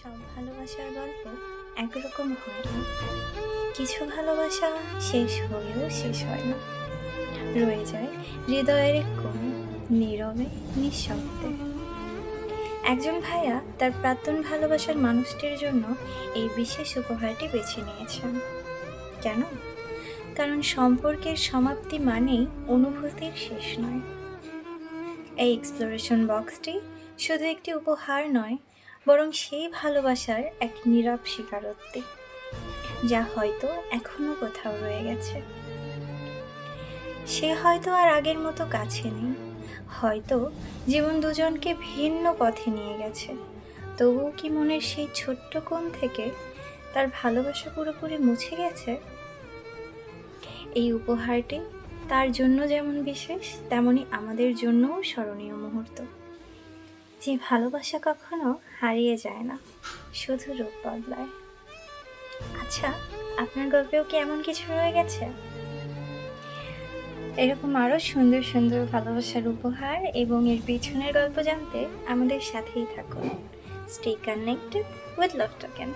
সব ভালোবাসার গল্প একরকম হয় না। কিছু ভালোবাসা শেষ হয়েও শেষ হয় না, রয়ে যায় হৃদয়ের এক কোণে, নীরবে, নিঃশব্দে। একজন ভাইয়া তার প্রাক্তন ভালোবাসার মানুষটির জন্য এই বিশেষ উপহারটি বেছে নিয়েছেন। কেন? কারণ সম্পর্কের সমাপ্তি মানেই অনুভূতির শেষ নয়। এই এক্সপ্লোরেশন বক্সটি শুধু একটি উপহার নয়, বরং সেই ভালোবাসার এক নীরব স্বীকারোক্তি, যা হয়তো এখনো কোথাও রয়ে গেছে। সে হয়তো আর আগের মতো কাছে নেই, হয়তো জীবন দুজনকে ভিন্ন পথে নিয়ে গেছে, তবুও কি মনের সেই ছোট্ট কোণ থেকে তার ভালোবাসা পুরোপুরি মুছে গেছে? এই উপহারটি তার জন্য যেমন বিশেষ, তেমনি আমাদের জন্যও স্মরণীয় মুহূর্ত। যে ভালোবাসা কখনো হারিয়ে যায় না, শুধু রূপ বদলায়। আচ্ছা, আপনার গল্পেও কি এমন কিছু রয়ে গেছে? এরকম আরো সুন্দর সুন্দর ভালোবাসার উপহার এবং এর পিছনের গল্প জানতে আমাদের সাথেই থাকুন। Stay connected with love token.